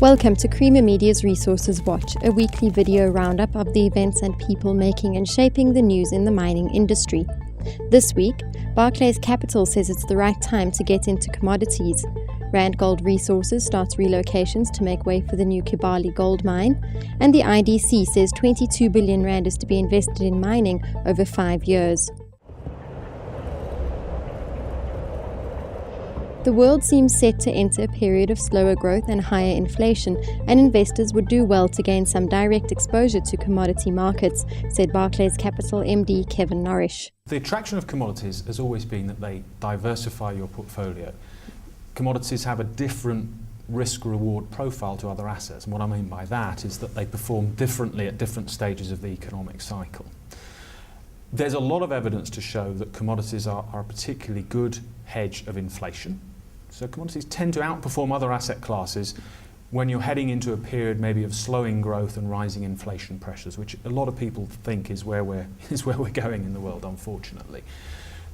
Welcome to Creamer Media's Resources Watch, a weekly video roundup of the events and people making and shaping the news in the mining industry. This week, Barclays Capital says it's the right time to get into commodities. Randgold Resources starts relocations to make way for the new Kibali gold mine, and the IDC says 22 billion rand is to be invested in mining over 5 years. The world seems set to enter a period of slower growth and higher inflation, and investors would do well to gain some direct exposure to commodity markets, said Barclays Capital MD Kevin Norrish. The attraction of commodities has always been that they diversify your portfolio. Commodities have a different risk-reward profile to other assets, and what I mean by that is that they perform differently at different stages of the economic cycle. There's a lot of evidence to show that commodities are a particularly good hedge of inflation. So commodities tend to outperform other asset classes when you're heading into a period maybe of slowing growth and rising inflation pressures, which a lot of people think is where we're going in the world, unfortunately.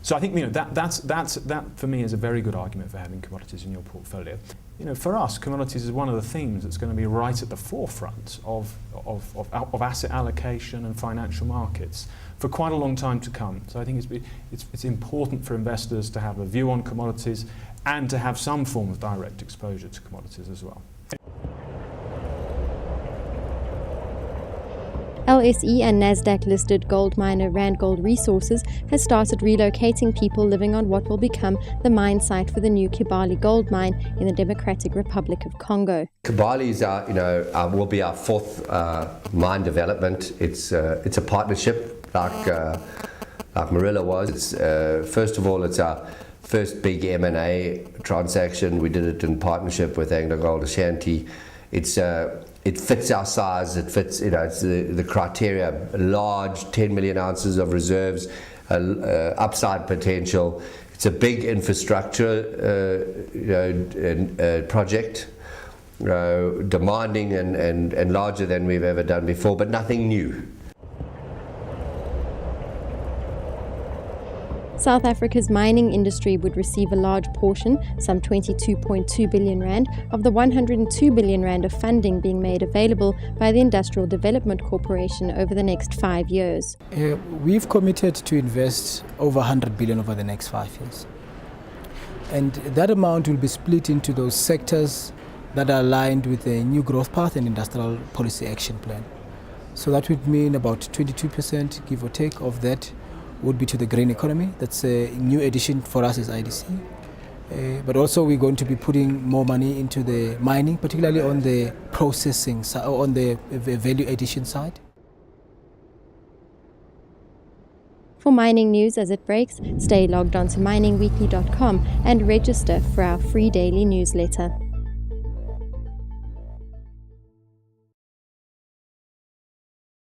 So I think that for me is a very good argument for having commodities in your portfolio. For us, commodities is one of the themes that's going to be right at the forefront of asset allocation and financial markets for quite a long time to come. So I think it's important for investors to have a view on commodities and to have some form of direct exposure to commodities as well. LSE and Nasdaq-listed gold miner Randgold Resources has started relocating people living on what will become the mine site for the new Kibali gold mine in the Democratic Republic of Congo. Kibali is will be our fourth mine development. It's a partnership like Marilla was. First of all, it's our first big M&A transaction. We did it in partnership with AngloGold Ashanti. It fits our size. It fits, it's the criteria: large, 10 million ounces of reserves, upside potential. It's a big infrastructure project, demanding and larger than we've ever done before, but nothing new. South Africa's mining industry would receive a large portion, some 22.2 billion rand, of the 102 billion rand of funding being made available by the Industrial Development Corporation over the next 5 years. We've committed to invest over 100 billion over the next 5 years. And that amount will be split into those sectors that are aligned with the new growth path and industrial policy action plan. So that would mean about 22%, give or take, of that would be to the green economy. That's a new addition for us as IDC. But also we're going to be putting more money into the mining, particularly on the processing side, on the value addition side. For mining news as it breaks, stay logged on to miningweekly.com and register for our free daily newsletter.